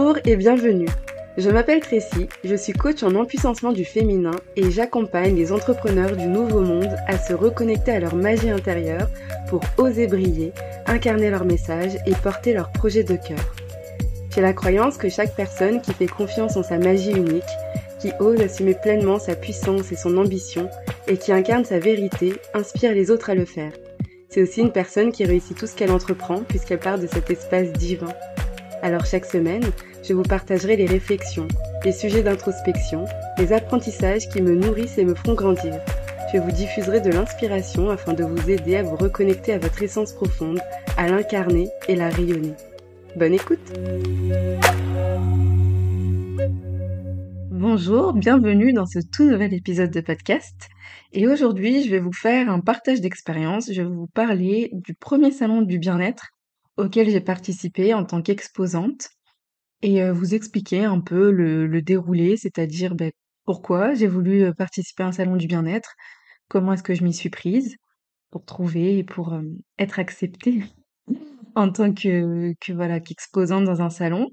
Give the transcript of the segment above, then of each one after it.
Bonjour et bienvenue. Je m'appelle Tracy, je suis coach en empuissancement du féminin et j'accompagne les entrepreneurs du nouveau monde à se reconnecter à leur magie intérieure pour oser briller, incarner leur message et porter leur projet de cœur. J'ai la croyance que chaque personne qui fait confiance en sa magie unique, qui ose assumer pleinement sa puissance et son ambition et qui incarne sa vérité, inspire les autres à le faire. C'est aussi une personne qui réussit tout ce qu'elle entreprend puisqu'elle part de cet espace divin. Alors chaque semaine, je vous partagerai les réflexions, les sujets d'introspection, les apprentissages qui me nourrissent et me font grandir. Je vous diffuserai de l'inspiration afin de vous aider à vous reconnecter à votre essence profonde, à l'incarner et la rayonner. Bonne écoute! Bonjour, bienvenue dans ce tout nouvel épisode de podcast. Et aujourd'hui, je vais vous faire un partage d'expérience. Je vais vous parler du premier salon du bien-être auquel j'ai participé en tant qu'exposante et vous expliquer un peu le déroulé, c'est-à-dire pourquoi j'ai voulu participer à un salon du bien-être, comment est-ce que je m'y suis prise pour trouver et pour être acceptée en tant que qu'exposante dans un salon,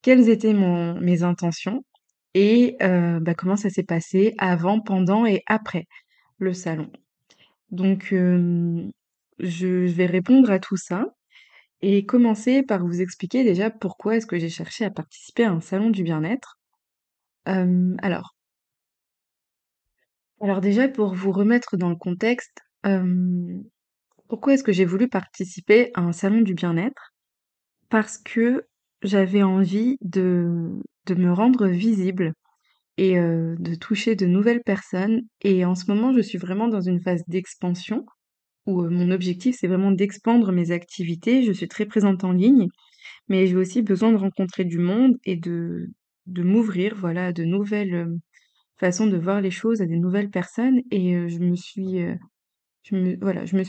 quelles étaient mes intentions et comment ça s'est passé avant, pendant et après le salon. Donc je vais répondre à tout ça et commencer par vous expliquer déjà pourquoi est-ce que j'ai cherché à participer à un salon du bien-être. Hem, alors alors déjà pour vous remettre dans le contexte, pourquoi est-ce que j'ai voulu participer à un salon du bien-être? Parce que j'avais envie de me rendre visible et de toucher de nouvelles personnes et en ce moment, je suis vraiment dans une phase d'expansion où, mon objectif, c'est vraiment d'expandre mes activités. Je suis très présente en ligne, mais j'ai aussi besoin de rencontrer du monde et de m'ouvrir, voilà, à de nouvelles, façons de voir les choses, à des nouvelles personnes et je me suis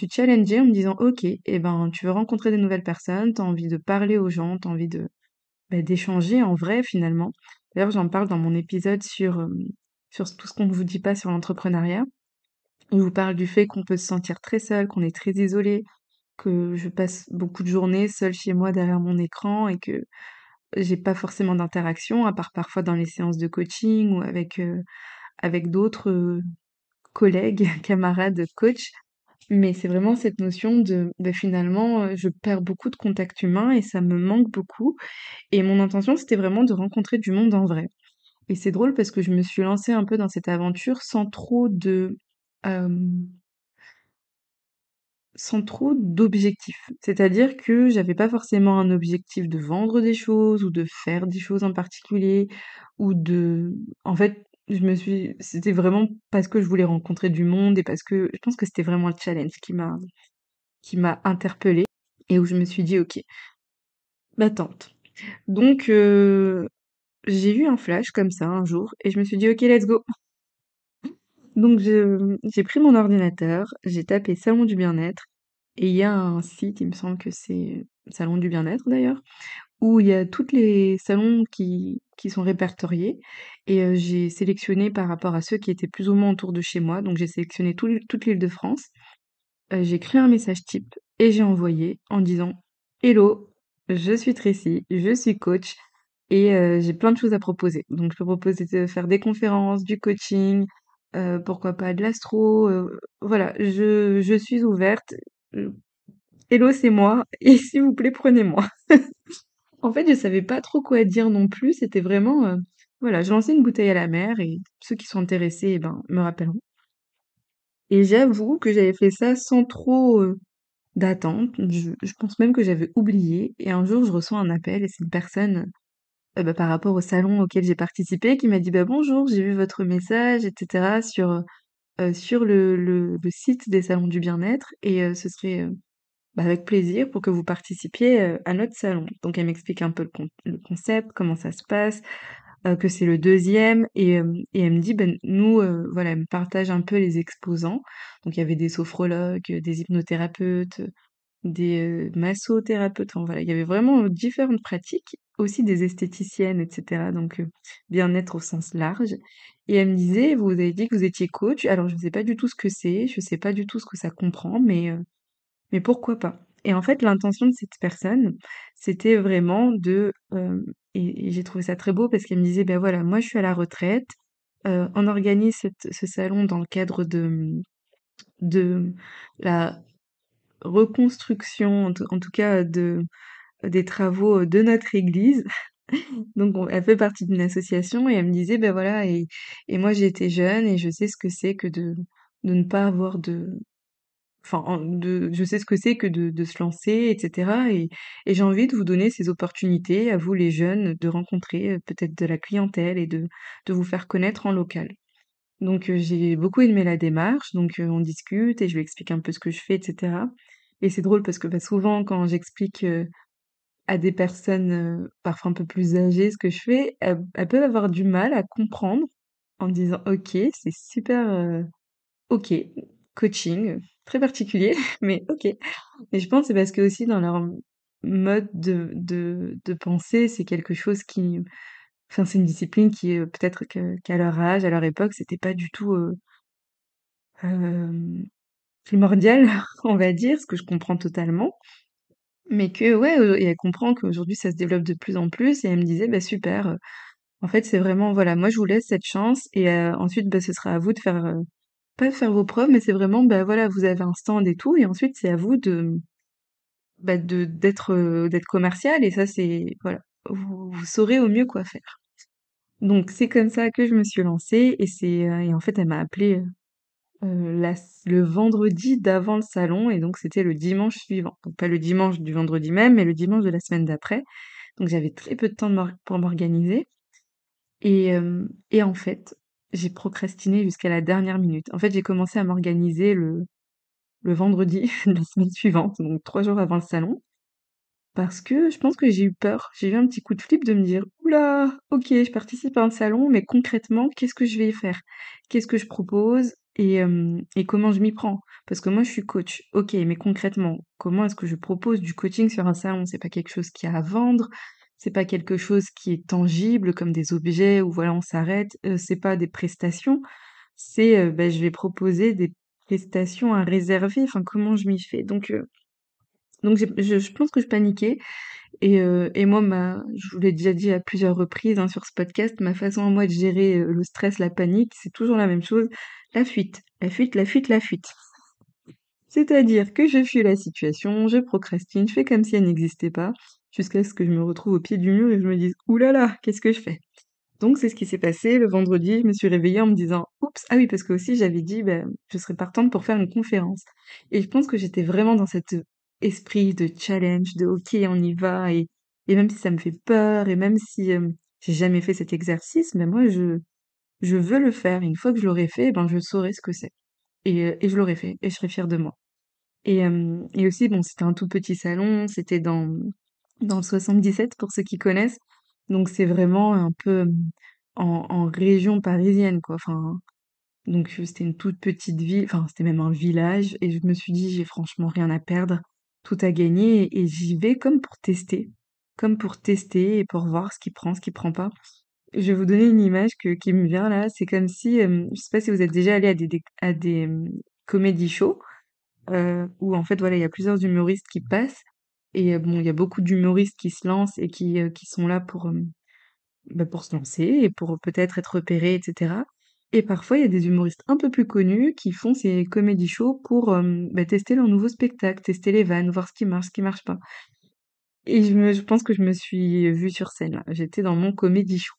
challengée en me disant: «OK, et ben, tu veux rencontrer des nouvelles personnes, tu as envie de parler aux gens, tu as envie d'échanger en vrai finalement». D'ailleurs, j'en parle dans mon épisode sur tout ce qu'on ne vous dit pas sur l'entrepreneuriat, où je vous parle du fait qu'on peut se sentir très seul, qu'on est très isolé, que je passe beaucoup de journées seule chez moi derrière mon écran et que j'ai pas forcément d'interaction à part parfois dans les séances de coaching ou avec d'autres, collègues, camarades, coachs. Mais c'est vraiment cette notion finalement, je perds beaucoup de contacts humains et ça me manque beaucoup et mon intention, c'était vraiment de rencontrer du monde en vrai et c'est drôle parce que je me suis lancée un peu dans cette aventure hem, sans trop d'objectifs. C'est-à-dire que j'avais pas forcément un objectif de vendre des choses ou de faire des choses en particulier ou en fait, c'était vraiment parce que je voulais rencontrer du monde et parce que je pense que c'était vraiment le challenge qui m'a interpellée et où je me suis dit: «OK, bah tente». Donc j'ai eu un flash comme ça un jour et je me suis dit: «OK, let's go». Donc j'ai pris mon ordinateur, j'ai tapé salon du bien-être et il y a un site, il me semble que c'est salon du bien-être d'ailleurs, où il y a toutes les salons qui sont répertoriés et j'ai sélectionné par rapport à ceux qui étaient plus ou moins autour de chez moi, donc j'ai sélectionné toute l'Île-de-France. J'ai créé un message type et j'ai envoyé en disant: «Hello, je suis Tracy, je suis coach et j'ai plein de choses à proposer». Donc je peux proposer de faire des conférences, du coaching, pourquoi pas de l'astro, voilà, je suis ouverte, heu, hello, c'est moi et s'il vous plaît, prenez-moi. En fait, je savais pas trop quoi dire non plus, c'était vraiment, voilà, je lançais une bouteille à la mer et ceux qui sont intéressés, eh ben, me rappelleront et j'avoue que j'avais fait ça sans trop, d'attente. Je pense même que j'avais oublié et un jour, je reçois un appel et c'est une personne, par rapport au salon auquel j'ai participé qui m'a dit: «Bah, bonjour, j'ai vu votre message et cetera sur le site des salons du bien-être et ce serait, avec plaisir pour que vous participiez, à notre salon». Donc elle m'explique un peu le concept, comment ça se passe, que c'est le deuxième et elle me dit: «Ben, nous», voilà, elle me partage un peu les exposants. Donc il y avait des sophrologues, des hypnothérapeutes, des, massothérapeutes, enfin voilà, il y avait vraiment, différentes pratiques, aussi des esthéticiennes et cetera, donc bien-être au sens large et elle me disait: «Vous avez dit que vous étiez coach, alors je ne sais pas du tout ce que c'est, je sais pas du tout ce que ça comprend, mais pourquoi pas?» Et en fait, l'intention de cette personne, c'était vraiment de, et j'ai trouvé ça très beau parce qu'elle me disait: «Ben voilà, moi je suis à la retraite, on organise ce salon dans le cadre de la reconstruction, en tout cas, des travaux, de notre église». Donc elle fait partie d'une association et elle me disait: «Ben voilà et moi j'ai été jeune et je sais ce que c'est que de ne pas avoir de enfin, je sais ce que c'est que de se lancer et cetera et j'ai envie de vous donner ces opportunités à vous les jeunes de rencontrer, peut-être de la clientèle et de vous faire connaître en local». Donc j'ai beaucoup aimé la démarche, donc on discute et je lui explique un peu ce que je fais et cetera et c'est drôle parce que, bah, souvent quand j'explique, à des personnes, parfois un peu plus âgées ce que je fais, elles peuvent avoir du mal à comprendre en me disant: «OK, c'est super, OK, coaching, très particulier, mais OK». Et je pense que c'est parce que aussi dans leur mode de pensée, c'est quelque chose qui enfin, c'est une discipline qui, peut-être qu'à leur âge, à leur époque, c'était pas du tout, primordial, on va dire, ce que je comprends totalement. Mais que ouais, et elle comprend qu'aujourd'hui ça se développe de plus en plus et elle me disait: «Bah super, en fait, c'est vraiment voilà, moi je vous laisse cette chance et ensuite, bah, ce sera à vous de faire, pas de faire vos preuves, mais c'est vraiment, bah, voilà, vous avez un stand et tout et ensuite c'est à vous de, bah, d'être commercial et ça c'est voilà, vous saurez au mieux quoi faire». Donc c'est comme ça que je me suis lancée et en fait elle m'a appelée, le vendredi d'avant le salon et donc c'était le dimanche suivant. Donc pas le dimanche du vendredi même, mais le dimanche de la semaine d'après. Donc j'avais très peu de temps pour m'organiser et en fait, j'ai procrastiné jusqu'à la dernière minute. En fait, j'ai commencé à m'organiser le vendredi de la semaine suivante, donc 3 jours avant le salon. Parce que je pense que j'ai eu peur. J'ai eu un petit coup de flip de me dire: «Ouh là, OK, je participe à un salon, mais concrètement, qu'est-ce que je vais y faire? Qu'est-ce que je propose et comment je m'y prends?» Parce que moi, je suis coach. OK, mais concrètement, comment est-ce que je propose du coaching sur un salon? C'est pas quelque chose qu'il y a à vendre, c'est pas quelque chose qui est tangible comme des objets où voilà, on s'arrête, c'est pas des prestations, c'est, bah, je vais proposer des prestations à réserver, enfin comment je m'y fais? Donc je pense que je paniquais et moi, je vous l'ai déjà dit à plusieurs reprises hein, sur ce podcast, ma façon à moi de gérer le stress, la panique, c'est toujours la même chose, la fuite, la fuite, la fuite, la fuite. C'est-à-dire que je fuis la situation, je procrastine, je fais comme si elle n'existait pas, jusqu'à ce que je me retrouve au pied du mur et je me dise, ouh là là, qu'est-ce que je fais? Donc c'est ce qui s'est passé le vendredi, je me suis réveillée en me disant: «Oups!» Ah oui, parce que aussi j'avais dit, je serais partante pour faire une conférence et je pense que j'étais vraiment dans cet, esprit de challenge, de «OK, on y va» et même si ça me fait peur et même si, j'ai jamais fait cet exercice, mais moi je veux le faire. Une fois que je l'aurai fait, ben, je saurai ce que c'est et je l'aurais fait et je serais fière de moi et aussi bon, c'était un tout petit salon, c'était dans le 77 pour ceux qui connaissent. Donc c'est vraiment un peu, en région parisienne quoi, enfin donc c'était une toute petite ville, enfin c'était même un village et je me suis dit: «J'ai franchement rien à perdre, tout à gagner» et j'y vais comme pour tester et pour voir ce qui prend, ce qui prend pas. Je vais vous donner une image qui me vient là, c'est comme si, je sais pas si vous êtes déjà allés à des, comedy shows? Où en fait, voilà, il y a plusieurs humoristes qui passent et bon, il y a beaucoup d'humoristes qui se lancent et qui sont là pour, bah, pour se lancer et pour peut-être être repérés et cetera et parfois, il y a des humoristes un peu plus connus qui font ces comedy shows pour, bah, tester leur nouveau spectacle, tester les vannes, voir ce qui marche pas et je pense que je me suis vue sur scène là. J'étais dans mon comedy show.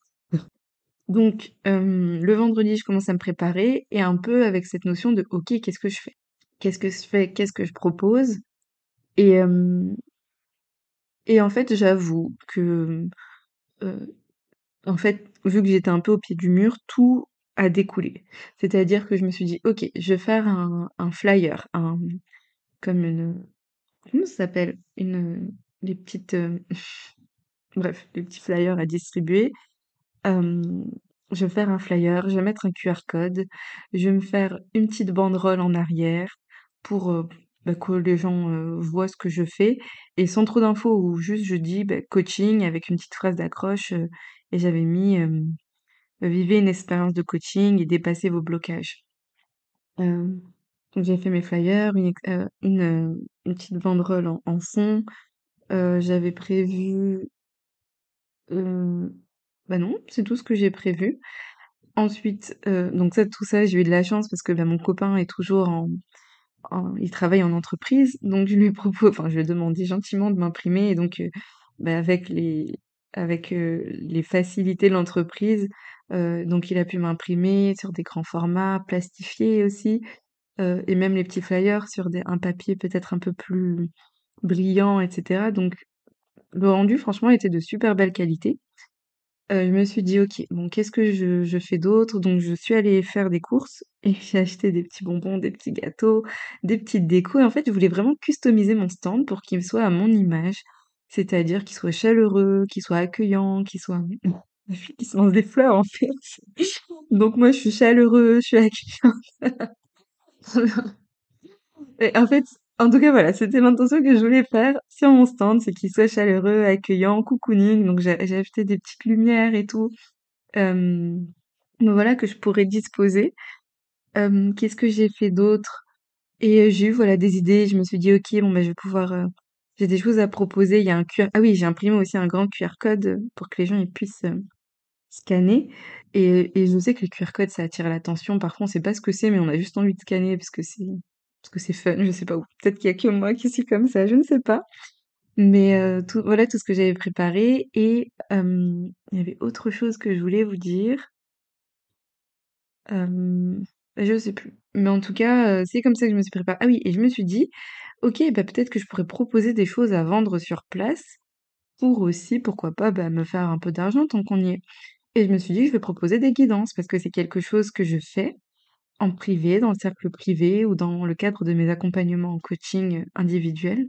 Donc le vendredi, je commence à me préparer et un peu avec cette notion de: «OK, qu'est-ce que je fais? Qu'est-ce que je fais? Qu'est-ce que je propose?» Et et en fait, j'avoue que, heu, en fait, vu que j'étais un peu au pied du mur, tout a découlé. C'est-à-dire que je me suis dit: «OK, je vais faire un flyer, comme une, comment ça s'appelle? Les petites, bref, les petits flyers à distribuer. Hem, je vais faire un flyer, je vais mettre un QR code, je vais me faire une petite banderole en arrière pour, bah, que les gens, voient ce que je fais et sans trop d'infos ou juste je dis, bah, coaching avec une petite phrase d'accroche, et j'avais mis, «Vivez une expérience de coaching et dépassez vos blocages». Hem, donc j'ai fait mes flyers, une petite banderole en fond, j'avais prévu Heu, bah, non, c'est tout ce que j'ai prévu. Ensuite, donc ça, tout ça, j'ai eu de la chance parce que, bah, mon copain est toujours il travaille en entreprise, donc je lui ai demandé gentiment de m'imprimer et donc, bah, avec les facilités de l'entreprise, donc il a pu m'imprimer sur des grands formats, plastifiés aussi, et même les petits flyers sur un papier peut-être un peu plus brillant et cetera, donc le rendu franchement était de super belle qualité. Je me suis dit: «OK, bon qu'est-ce que je fais d'autre?» Donc je suis allée faire des courses et j'ai acheté des petits bonbons, des petits gâteaux, des petites décos et en fait, je voulais vraiment customiser mon stand pour qu'il soit à mon image. C'est-à-dire qu'il soit chaleureux, qu'il soit accueillant, qu'il soit la fille qui se lance des fleurs en fait. Donc moi, je suis chaleureux, je suis accueillante. Et en fait, en tout cas, voilà, c'était l'intention que je voulais faire sur mon stand, c'est qu'il soit chaleureux, accueillant, cocooning. Donc j'ai acheté des petites lumières et tout. Hem, donc voilà que je pourrais disposer. Qu'est-ce que j'ai fait d'autre? Et j'ai eu, voilà, des idées. Je me suis dit: «OK, bon, bah, je vais pouvoir, j'ai des choses à proposer». Il y a un QR ah oui, j'ai imprimé aussi un grand QR code, pour que les gens, ils puissent, scanner et je sais que les QR codes, ça attire l'attention. Parfois, on sait pas ce que c'est, mais on a juste envie de scanner parce que c'est fun, je sais pas, ou peut-être qu'il y a que moi qui suis comme ça, je ne sais pas. Mais tout ce que j'avais préparé et il y avait autre chose que je voulais vous dire. Hem, je sais plus. Mais en tout cas, c'est comme ça que je me suis préparée. Ah oui, et je me suis dit: «OK, bah, peut-être que je pourrais proposer des choses à vendre sur place pour aussi, pourquoi pas, bah, me faire un peu d'argent tant qu'on y est». Et je me suis dit: «Je vais proposer des guidances» parce que c'est quelque chose que je fais en privé, dans le cercle privé ou dans le cadre de mes accompagnements en coaching, individuel,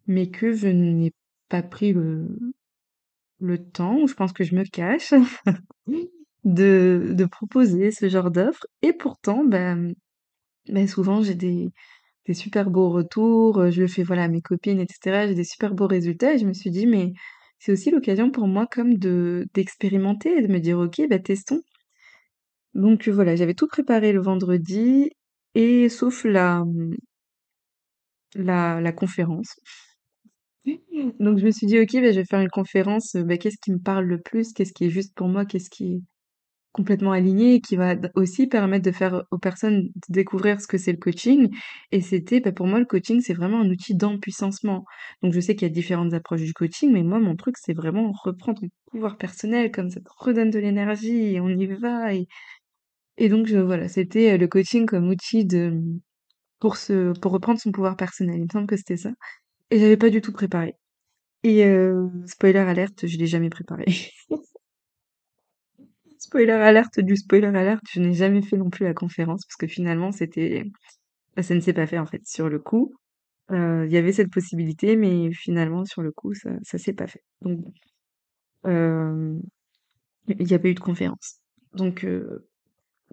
mais que je n'ai pas pris le temps, ou je pense que je me cache, de proposer ce genre d'offre et pourtant, bah, souvent j'ai des super beaux retours, je le fais, voilà, à mes copines et cetera, j'ai des super beaux résultats et je me suis dit: «Mais c'est aussi l'occasion pour moi comme d'expérimenter et de me dire: "OK, bah, testons"». Donc voilà, j'avais tout préparé le vendredi et sauf la conférence. Donc je me suis dit: «OK, bah, je vais faire une conférence, bah, qu'est-ce qui me parle le plus? Qu'est-ce qui est juste pour moi? Qu'est-ce qui est complètement aligné et qui va aussi permettre de faire aux personnes de découvrir ce que c'est le coaching». Et c'était, bah, pour moi, le coaching, c'est vraiment un outil d'empuissancement. Donc je sais qu'il y a différentes approches du coaching, mais moi, mon truc, c'est vraiment reprendre ton pouvoir personnel, comme ça te redonne de l'énergie et on y va. Et donc, voilà, c'était le coaching comme outil pour reprendre son pouvoir personnel. Il me semble que c'était ça. Et j'avais pas du tout préparé. Et spoiler alerte, je l'ai jamais préparé. Spoiler alerte du spoiler alerte, je n'ai jamais fait non plus la conférence parce que finalement bah, ça ne s'est pas fait en fait sur le coup. Il y avait cette possibilité, mais finalement sur le coup ça s'est pas fait. Donc bon, il y a pas eu de conférence. Donc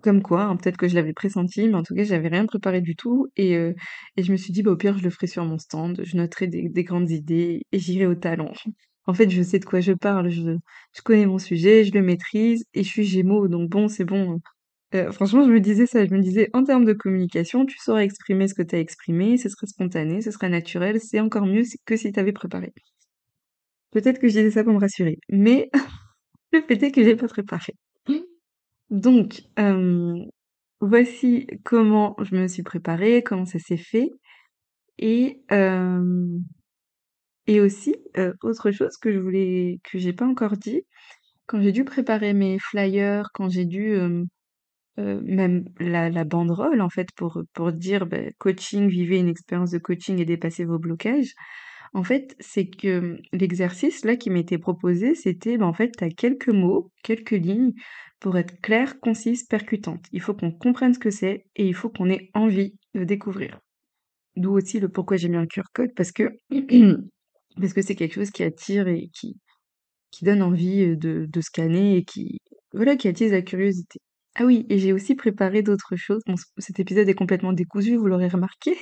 comme quoi, hein, peut-être que je l'avais pressenti, mais en tout cas j'avais rien préparé du tout et je me suis dit: «Bah, au pire je le ferai sur mon stand, je noterai des grandes idées et j'irai au talent». En fait, je sais de quoi je parle, je connais mon sujet, je le maîtrise et je suis Gémeaux, donc bon, c'est bon. Franchement, je me disais ça, je me disais: «En termes de communication, tu sauras exprimer ce que tu as exprimé, ce serait spontané, ce serait naturel, c'est encore mieux que si tu avais préparé». Peut-être que je disais ça pour me rassurer, mais le fait est que j'ai pas préparé. Donc, voici comment je me suis préparée, comment ça s'est fait et aussi, autre chose que j'ai pas encore dit, quand j'ai dû préparer mes flyers, quand j'ai dû, même la banderole en fait pour dire, coaching, vivez une expérience de coaching et dépassez vos blocages. En fait, c'est que, l'exercice là qui m'était proposé, c'était, en fait, tu as quelques mots, quelques lignes pour être claire, concise, percutante. Il faut qu'on comprenne ce que c'est et il faut qu'on ait envie de découvrir. D'où aussi le pourquoi j'ai mis un QR code parce que parce que c'est quelque chose qui attire et qui donne envie, de scanner et qui voilà, qui attise la curiosité. Ah oui, et j'ai aussi préparé d'autres choses. Bon, cet épisode est complètement décousu, vous l'aurez remarqué,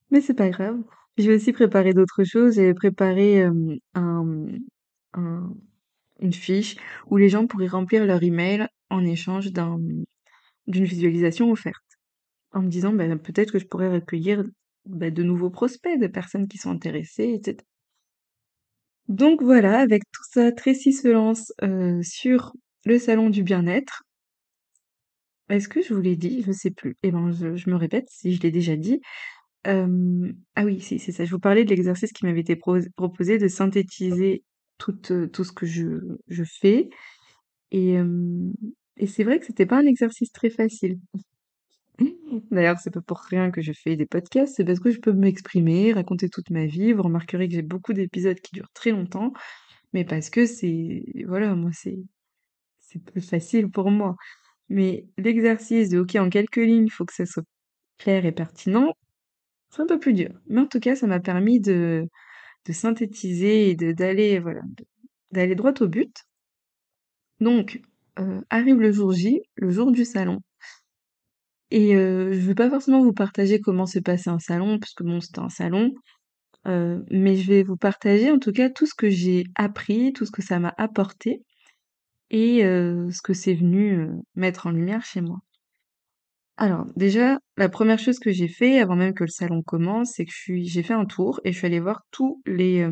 mais c'est pas grave. J'ai aussi préparé d'autres choses. J'avais préparé, un une fiche où les gens pourraient remplir leur email en échange d'une visualisation offerte. En me disant: «Bah, peut-être que je pourrais recueillir, de nouveaux prospects, de personnes qui sont intéressées et cetera». Donc voilà, avec tout ça, Tracy se lance sur le salon du bien-être. Est-ce que je vous l'ai dit? Je sais plus. Eh ben, je me répète si je l'ai déjà dit. Ah oui, si, c'est ça. Je vous parlais de l'exercice qui m'avait été proposé de synthétiser tout ce que je fais. Et, et c'est vrai que c'était pas un exercice très facile. D'ailleurs, c'est pas pour rien que je fais des podcasts, c'est parce que je peux m'exprimer, raconter toute ma vie. Vous remarquerez que j'ai beaucoup d'épisodes qui durent très longtemps, mais parce que voilà, moi, c'est plus facile pour moi. Mais l'exercice de, OK, en quelques lignes, il faut que ça soit clair et pertinent, c'est un peu plus dur. Mais en tout cas, ça m'a permis de synthétiser et d'aller, voilà, d'aller droit au but. Donc, arrive le jour J, le jour du salon. Et je vais pas forcément vous partager comment s'est passé un salon, parce que bon, c'était un salon, mais je vais vous partager en tout cas tout ce que j'ai appris, tout ce que ça m'a apporté et ce que c'est venu, mettre en lumière chez moi. Alors déjà, la première chose que j'ai fait avant même que le salon commence, c'est que j'ai fait un tour et je suis allée voir tous les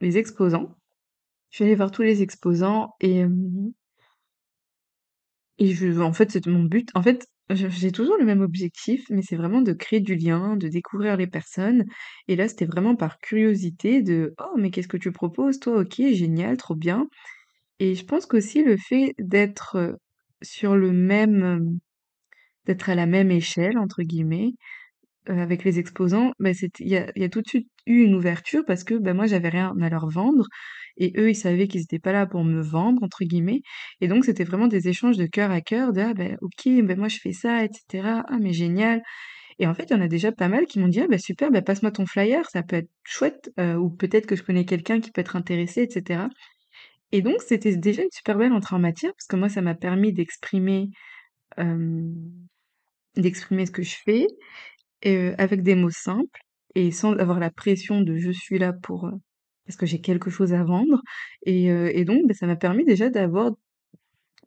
exposants. Je suis allée voir tous les exposants et en fait, c'était mon but. En fait, j'ai toujours le même objectif, mais c'est vraiment de créer du lien, de découvrir les personnes. Et là, c'était vraiment par curiosité de, oh, mais qu'est-ce que tu proposes, toi? Ok, génial, trop bien. Et je pense qu'aussi le fait d'être sur d'être à la même échelle, entre guillemets, avec les exposants, bah, il y a tout de suite eu une ouverture parce que bah, moi, j'avais rien à leur vendre et eux, ils savaient qu'ils étaient pas là pour me vendre, entre guillemets. Et donc, c'était vraiment des échanges de cœur à cœur de, ah ben, ok, ben, moi, je fais ça, etc. Ah, mais génial. Et en fait, il y en a déjà pas mal qui m'ont dit, ah, bah, super, bah, passe-moi ton flyer, ça peut être chouette, ou peut-être que je connais quelqu'un qui peut être intéressé, etc. Et donc, c'était déjà une super belle entrée en matière parce que moi, ça m'a permis euh, d'exprimer ce que je fais avec des mots simples et sans avoir la pression de «je suis là pour, parce que j'ai quelque chose à vendre» et donc bah, ça m'a permis déjà d'avoir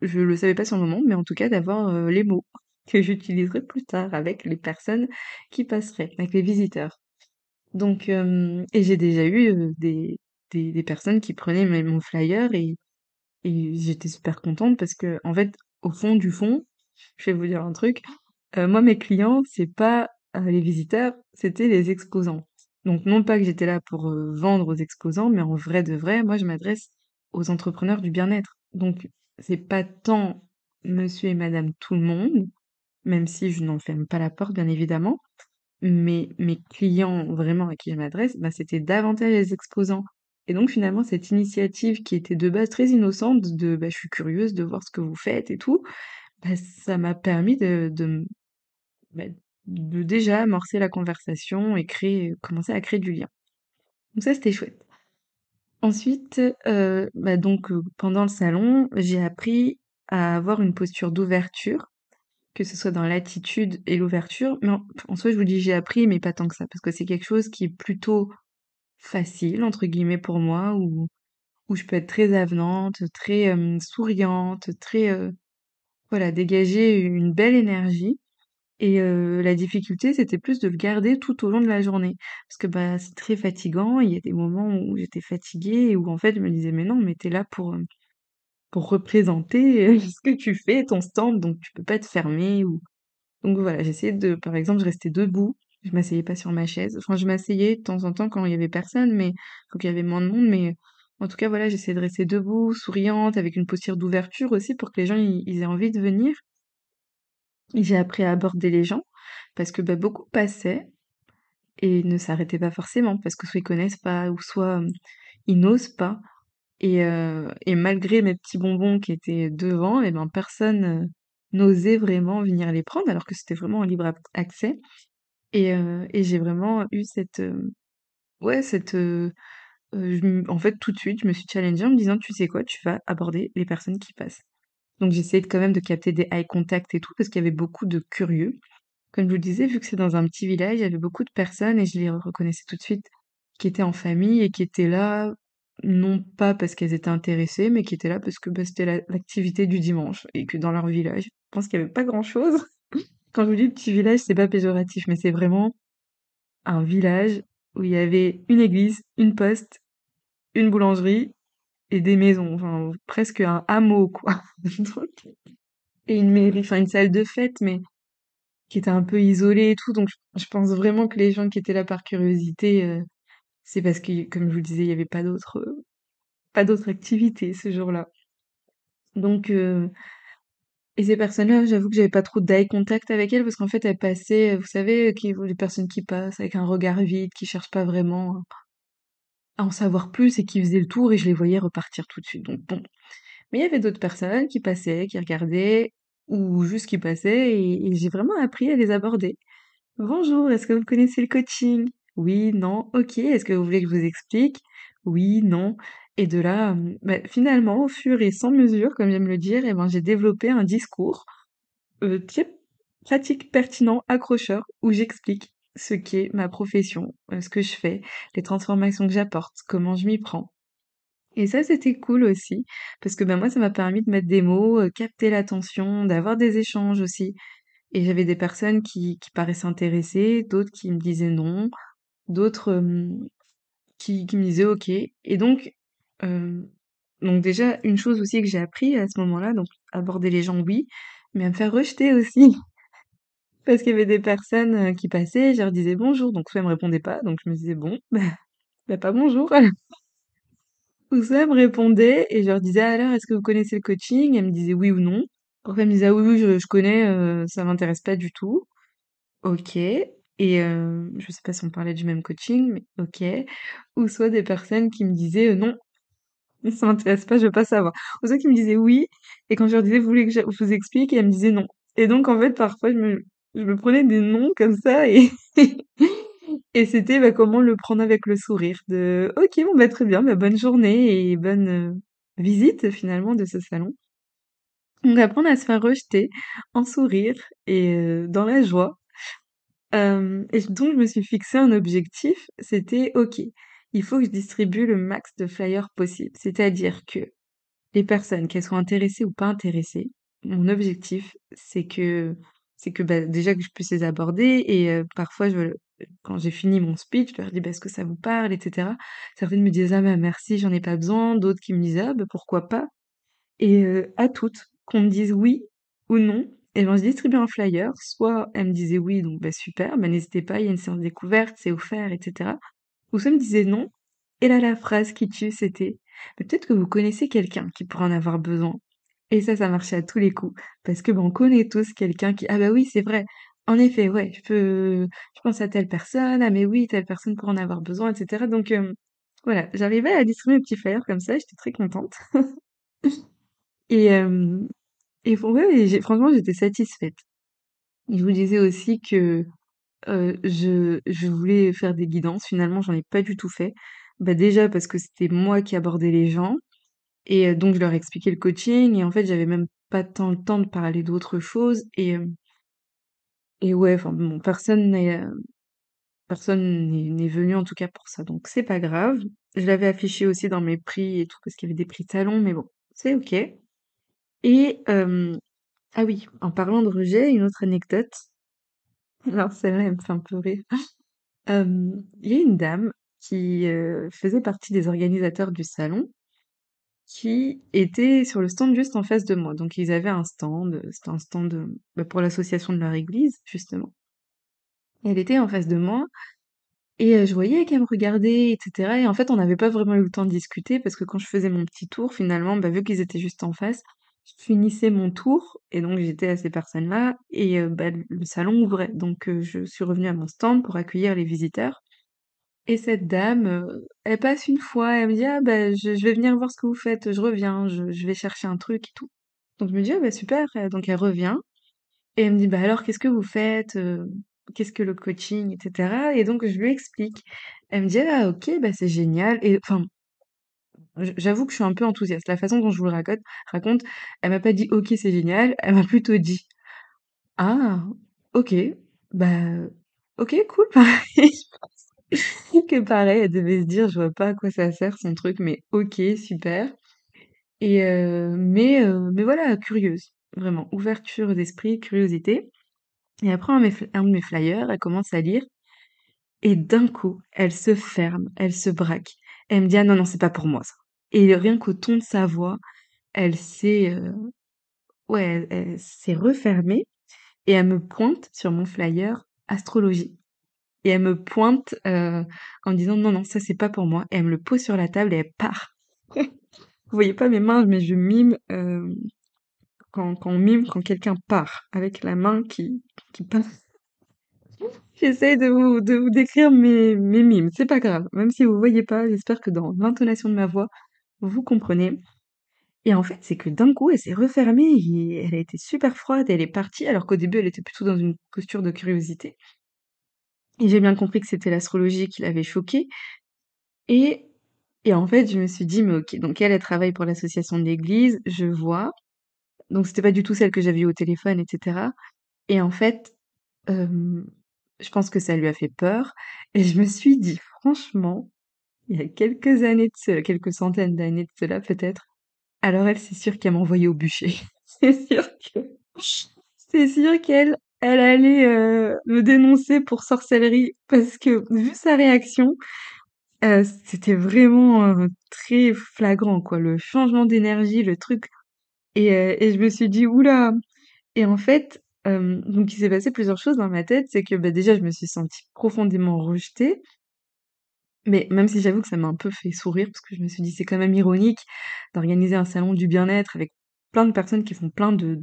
je le savais pas sur le moment, mais en tout cas d'avoir, les mots que j'utiliserai plus tard avec les personnes qui passeraient, avec les visiteurs. Donc et j'ai déjà eu, des personnes qui prenaient mon flyer et j'étais super contente parce que en fait, au fond du fond, je vais vous dire un truc, moi mes clients, c'est pas, les visiteurs, c'était les exposants. Donc non pas que j'étais là pour, vendre aux exposants, mais en vrai de vrai, moi je m'adresse aux entrepreneurs du bien-être. Donc c'est pas tant monsieur et madame tout le monde, même si je n'en ferme pas la porte bien évidemment, mais mes clients vraiment à qui je m'adresse, bah, c'était davantage les exposants. Et donc finalement, cette initiative qui était de base très innocente de bah, je suis curieuse de voir ce que vous faites et tout, bah, ça m'a permis bah, de déjà amorcer la conversation et commencer à créer du lien. Donc ça, c'était chouette. Ensuite, bah, donc pendant le salon, j'ai appris à avoir une posture d'ouverture, que ce soit dans l'attitude et l'ouverture. Mais en soi, je vous dis j'ai appris, mais pas tant que ça, parce que c'est quelque chose qui est plutôt facile, entre guillemets, pour moi, où je peux être très avenante, très souriante, très, voilà, dégager une belle énergie. Et la difficulté, c'était plus de le garder tout au long de la journée. Parce que bah, c'est très fatigant. Il y a des moments où j'étais fatiguée et où en fait, je me disais, mais non, mais t'es là pour représenter ce que tu fais, ton stand, donc tu peux pas te fermer. Donc voilà, j'essayais par exemple, je restais debout. Je m'asseyais pas sur ma chaise. Enfin, je m'asseyais de temps en temps quand il y avait personne, mais quand il y avait moins de monde. Mais en tout cas, voilà, j'essayais de rester debout, souriante, avec une posture d'ouverture aussi pour que les gens ils aient envie de venir. Et j'ai appris à aborder les gens parce que bah, beaucoup passaient et ne s'arrêtaient pas forcément parce que soit ils connaissent pas ou soit ils n'osent pas. Et malgré mes petits bonbons qui étaient devant, et ben personne n'osait vraiment venir les prendre alors que c'était vraiment en libre accès. Et j'ai vraiment eu ouais, en fait, tout de suite, je me suis challengée en me disant, tu sais quoi, tu vas aborder les personnes qui passent. Donc j'essayais quand même de capter des eye contact et tout parce qu'il y avait beaucoup de curieux. Comme je vous le disais, vu que c'est dans un petit village, il y avait beaucoup de personnes et je les reconnaissais tout de suite, qui étaient en famille et qui étaient là, non pas parce qu'elles étaient intéressées, mais qui étaient là parce que bah, c'était l'activité du dimanche et que dans leur village, je pense qu'il y avait pas grand-chose. Quand je vous dis petit village, c'est pas péjoratif, mais c'est vraiment un village où il y avait une église, une poste une boulangerie et des maisons, enfin presque un hameau quoi. Donc et une mairie, enfin une salle de fête, mais qui était un peu isolée et tout. Donc je pense vraiment que les gens qui étaient là par curiosité, c'est parce que, comme je vous le disais, il y avait pas d'autres activités ce jour-là. Donc et ces personnes-là, j'avoue que j'avais pas trop d'eye contact avec elles parce qu'en fait, elles passaient, vous savez, les personnes qui passent avec un regard vide, qui cherchent pas vraiment à en savoir plus et qui faisaient le tour et je les voyais repartir tout de suite. Donc bon. Mais il y avait d'autres personnes qui passaient, qui regardaient ou juste qui passaient et j'ai vraiment appris à les aborder. Bonjour, est-ce que vous connaissez le coaching? Oui, non, ok. Est-ce que vous voulez que je vous explique? Oui, non. Et de là, bah, finalement, au fur et sans mesure, comme j'aime le dire, eh ben, j'ai développé un discours très pratique, pertinent, accrocheur, où j'explique ce qu'est ma profession, ce que je fais, les transformations que j'apporte, comment je m'y prends. Et ça, c'était cool aussi, parce que ben, moi, ça m'a permis de mettre des mots, capter l'attention, d'avoir des échanges aussi. Et j'avais des personnes qui paraissaient intéressées, d'autres qui me disaient non, d'autres qui me disaient ok. Et euh, donc déjà, une chose aussi que j'ai appris à ce moment-là, donc aborder les gens, oui, mais à me faire rejeter aussi. Parce qu'il y avait des personnes qui passaient, je leur disais bonjour, donc soit elles me répondaient pas, donc je me disais bon, bah pas bonjour. Ou soit elles me répondaient et je leur disais alors est-ce que vous connaissez le coaching? Elles me disaient oui ou non. Parfois elles me disaient ah oui, oui, je connais, ça m'intéresse pas du tout. OK. Et je sais pas si on parlait du même coaching, mais OK. Ou soit des personnes qui me disaient non, ça m'intéresse pas, je veux pas savoir. Ou soit qui me disaient oui, et quand je leur disais vous voulez que je vous explique, et elles me disaient non. Et donc en fait parfois je me prenais des noms comme ça et et c'était bah, comment le prendre avec le sourire de ok bon bah très bien, bah, bonne journée et bonne visite finalement de ce salon. Donc apprendre à se faire rejeter en sourire et dans la joie. Et donc je me suis fixé un objectif, c'était OK, il faut que je distribue le max de flyers possible. C'est-à-dire que les personnes, qu'elles soient intéressées ou pas intéressées, mon objectif, c'est que, bah, déjà que je puisse les aborder et parfois quand j'ai fini mon speech, je leur dis: «Bah, est-ce que ça vous parle?» et cetera. Certaines me disent: «Ah bah, merci, j'en ai pas besoin», d'autres qui me disent: «Ah bah, pourquoi pas?» et à toutes, qu'on me dise oui ou non, et ben, je distribuais un flyer. Soit elles me disaient oui, donc bah, super, bah, n'hésitez pas, il y a une séance découverte, c'est offert, et cetera. Ou soit elles me disaient non, et là, la phrase qui tue, c'était: «Bah, peut-être que vous connaissez quelqu'un qui pourrait en avoir besoin». Et ça marchait à tous les coups, parce que, bah, on connaît tous quelqu'un qui: «Ah bah oui, c'est vrai, en effet, ouais, je pense à telle personne, ah mais oui, telle personne pourrait en avoir besoin», et cetera. Donc voilà, j'arrivais à distribuer mes petits flyers comme ça, j'étais très contente. Et ouais, et franchement, j'étais satisfaite. Je vous disais aussi que je voulais faire des guidances. Finalement, j'en ai pas du tout fait. Bah, déjà parce que c'était moi qui abordais les gens et donc je leur expliquais le coaching et en fait, j'avais même pas tant le temps de parler d'autres choses et ouais, enfin bon, personne n'est venu en tout cas pour ça, donc c'est pas grave. Je l'avais affiché aussi dans mes prix et tout parce qu'il y avait des prix de salon, mais bon, c'est OK. Et ah oui, en parlant de rejet, une autre anecdote. Alors celle-là, elle me fait un peu rire. Il y a une dame qui, faisait partie des organisateurs du salon, qui était sur le stand juste en face de moi. Donc ils avaient un stand, c'était un stand, bah, pour l'association de leur église, justement. Et elle était en face de moi et je voyais qu'elle me regardait et cetera et en fait, on n'avait pas vraiment eu le temps de discuter parce que quand je faisais mon petit tour, finalement, bah, vu qu'ils étaient juste en face, je finissais mon tour et donc j'étais à ces personnes-là et bah, le salon ouvrait. Donc je suis revenue à mon stand pour accueillir les visiteurs. Et cette dame, elle passe une fois, elle me dit: «Ah bah, je vais venir voir ce que vous faites, je reviens, je vais chercher un truc et tout». Donc je me dis: «Ah bah super», donc elle revient et elle me dit: «Bah alors qu'est-ce que vous faites? Qu'est-ce que le coaching?» et cetera et donc je lui explique. Elle me dit: «Ah OK, bah c'est génial» et enfin, j'avoue que je suis un peu enthousiaste. La façon dont je vous le raconte, elle m'a pas dit: «OK, c'est génial», elle m'a plutôt dit: «Ah OK, bah, OK, cool». Que pareil, elle devait se dire: «Je vois pas à quoi ça sert son truc, mais OK, super» et mais voilà, curieuse, vraiment, ouverture d'esprit, curiosité et après un de mes flyers, elle commence à lire et d'un coup, elle se ferme, elle se braque. Elle me dit: «Ah non, non, c'est pas pour moi ça». Et rien qu'au ton de sa voix, elle s'est, ouais, elle s'est refermée et elle me pointe sur mon flyer astrologie et elle me pointe, en me disant: «Non, non, ça c'est pas pour moi» et elle me le pose sur la table et elle part. Vous voyez pas mes mains, mais je mime, quand on mime quand quelqu'un part, avec la main qui part. J'essaie de vous décrire mes mimes, c'est pas grave. Même si vous voyez pas, j'espère que dans l'intonation de ma voix, vous comprenez. Et en fait, c'est que d'un coup, elle s'est refermée et elle a été super froide, elle est partie, alors qu'au début, elle était plutôt dans une posture de curiosité. Et j'ai bien compris que c'était l'astrologie qui l'avait choquée. Et, et en fait, je me suis dit, mais ok, donc elle travaille pour l'association de l'église, je vois. Donc c'était pas du tout celle que j'avais eue au téléphone, etc. Et en fait, euh, je pense que ça lui a fait peur. Et je me suis dit, franchement, il y a quelques années de cela, quelques centaines d'années de cela peut-être, alors elle, c'est sûr qu'elle m'envoyait au bûcher. C'est sûr que c'est sûr qu'elle allait, me dénoncer pour sorcellerie parce que vu sa réaction, c'était vraiment, très flagrant quoi, le changement d'énergie, le truc et je me suis dit: «Ouh là!» Et en fait, donc il s'est passé plusieurs choses dans ma tête. C'est que, bah, déjà je me suis sentie profondément rejetée, mais même si j'avoue que ça m'a un peu fait sourire parce que je me suis dit: «C'est quand même ironique d'organiser un salon du bien-être avec plein de personnes qui font plein de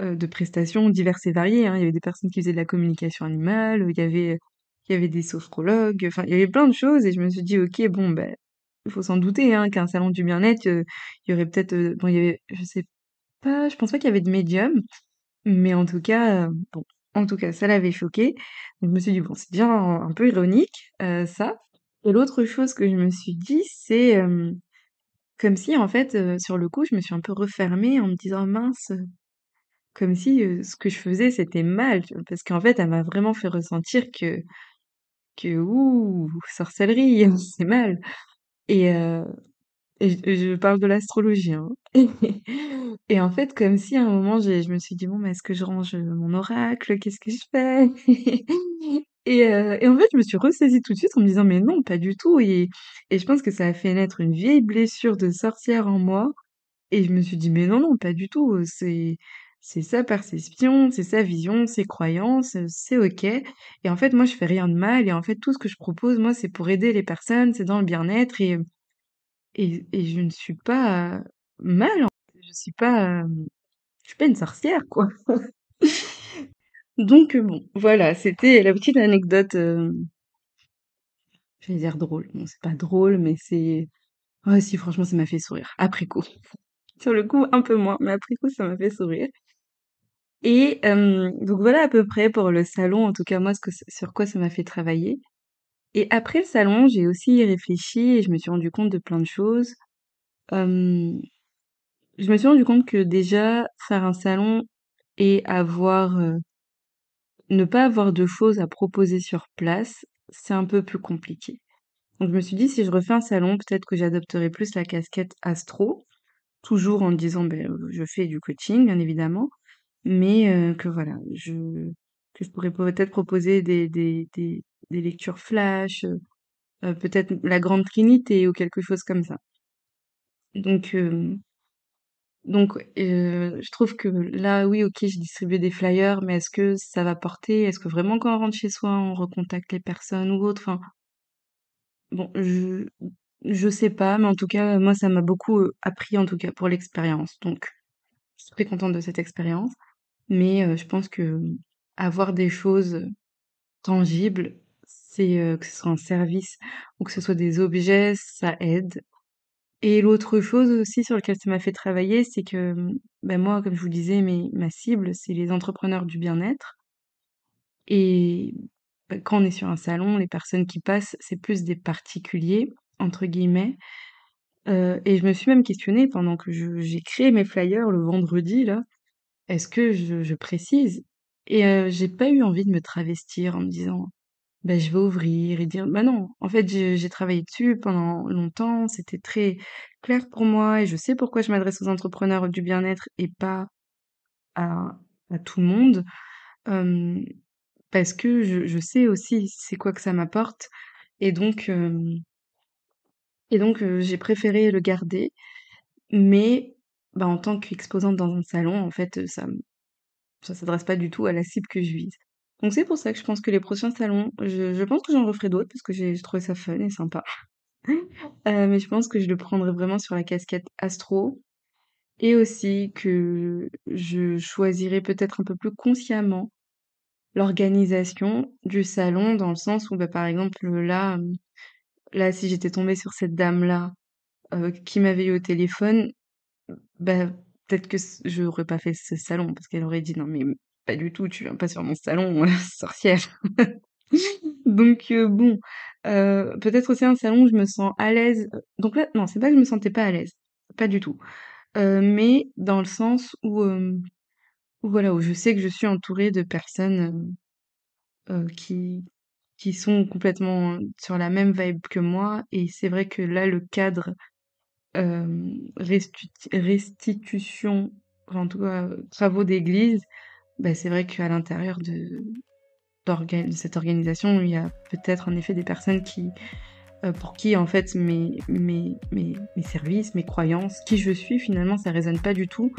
de prestations diverses et variées, hein. Il y avait des personnes qui faisaient de la communication animale, il y avait des sophrologues, enfin, il y avait plein de choses et je me suis dit: «OK, bon, ben, il faut s'en douter, hein, qu'un salon du bien-être, il y aurait peut-être, bon, il y avait je sais pas, je pense pas qu'il y avait de médium, mais en tout cas, bon, en tout cas, ça l'avait choqué. Donc je me suis dit: «Bon, c'est bien un peu ironique, ça». Et l'autre chose que je me suis dit, c'est, comme si, en fait, sur le coup, je me suis un peu refermée en me disant: «Mince», comme si, ce que je faisais, c'était mal, tu vois? Parce qu'en fait, elle m'a vraiment fait ressentir que ouh, sorcellerie, c'est mal et je parle de l'astrologie, hein. Et en fait, comme si à un moment, je me suis dit: «Bon, mais est-ce que je range, mon oracle? Qu'est-ce que je fais?» Et en fait, je me suis ressaisie tout de suite en me disant: «Mais non, pas du tout» et je pense que ça a fait naître une vieille blessure de sorcière en moi et je me suis dit: «Mais non, non, pas du tout, c'est sa perception, c'est sa vision, ses croyances, c'est OK et en fait, moi, je fais rien de mal et en fait, tout ce que je propose, moi, c'est pour aider les personnes, c'est dans le bien-être et je ne suis pas, mal, en fait. Je suis pas une sorcière, quoi». Donc bon, voilà, c'était la petite anecdote, j'allais dire drôle. Bon, c'est pas drôle, mais c'est ouais, si, franchement, ça m'a fait sourire, après coup. Sur le coup, un peu moins, mais après coup, ça m'a fait sourire. Et donc voilà à peu près pour le salon, en tout cas moi ce que sur quoi ça m'a fait travailler. Et après le salon, j'ai aussi réfléchi et je me suis rendu compte de plein de choses. Hem, je me suis rendu compte que déjà faire un salon et ne pas avoir de choses à proposer sur place, c'est un peu plus compliqué. Donc je me suis dit si je refais un salon, peut-être que j'adopterai plus la casquette astro, toujours en me disant, beh, je fais du coaching bien évidemment. Mais que voilà, je pourrais peut-être proposer des lectures flash, peut-être la Grande Trinité ou quelque chose comme ça. Donc ouais, je trouve que là, oui, OK, j'ai distribué des flyers, mais est-ce que ça va porter? Est-ce que vraiment quand on rentre chez soi, on recontacte les personnes ou autre? Enfin, bon, je sais pas, mais en tout cas, moi, ça m'a beaucoup, appris, en tout cas, pour l'expérience. Donc je suis très contente de cette expérience. Mais je pense que avoir des choses tangibles, c'est, que ce soit un service ou que ce soit des objets, ça aide. Et l'autre chose aussi sur lequel ça m'a fait travailler, c'est que, bah, moi, comme je vous le disais, ma cible, c'est les entrepreneurs du bien-être et bah, quand on est sur un salon, les personnes qui passent, c'est plus des «particuliers» entre guillemets, et je me suis même questionnée pendant que j'ai créé mes flyers le vendredi là. Est-ce que je précise? Et j'ai pas eu envie de me travestir en me disant: «Bah, je vais ouvrir et dire» bah, non, en fait, j'ai travaillé dessus pendant longtemps, c'était très clair pour moi et je sais pourquoi je m'adresse aux entrepreneurs du bien-être et pas à tout le monde, hem, parce que je sais aussi c'est quoi que ça m'apporte et donc Et donc, j'ai préféré le garder, mais bah, en tant qu'exposante dans un salon, en fait, ça s'adresse pas du tout à la cible que je vise. Donc c'est pour ça que je pense que les prochains salons, je pense que j'en referai d'autres parce que j'ai trouvé ça fun et sympa. Mais je pense que je le prendrai vraiment sur la casquette astro et aussi que je choisirai peut-être un peu plus consciemment l'organisation du salon dans le sens où, bah, par exemple, là, si j'étais tombée sur cette dame-là, qui m'avait eu au téléphone, bah, peut-être que j'aurais pas fait ce salon parce qu'elle aurait dit: «Non mais pas du tout, tu viens pas sur mon salon, sorcière». Donc bon, peut-être aussi un salon où je me sens à l'aise, donc là, non, c'est pas que je me sentais pas à l'aise, pas du tout, mais dans le sens où voilà, où je sais que je suis entourée de personnes, qui sont complètement sur la même vibe que moi et c'est vrai que là, le cadre, restitution, enfin, en tout cas, travaux d'église, bah, c'est vrai qu'à l'intérieur de cette organisation, il y a peut-être en effet des personnes pour qui en fait mes services, mes croyances, qui je suis finalement, ça résonne pas du tout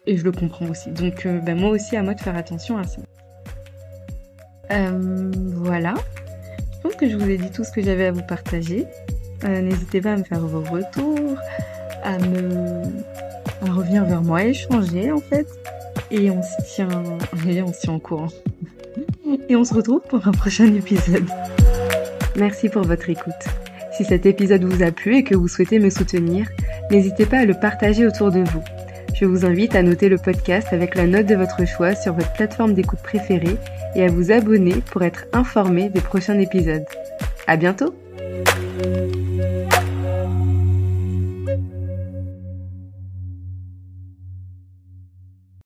et je le comprends aussi. Donc bah, moi aussi, à moi de faire attention à ça. Voilà, je pense que je vous ai dit tout ce que j'avais à vous partager. N'hésitez pas à me faire vos retours, à revenir vers moi, à échanger en fait. Et on se tient au courant. Et on se retrouve pour un prochain épisode. Merci pour votre écoute. Si cet épisode vous a plu et que vous souhaitez me soutenir, n'hésitez pas à le partager autour de vous. Je vous invite à noter le podcast avec la note de votre choix sur votre plateforme d'écoute préférée et à vous abonner pour être informé des prochains épisodes. À bientôt!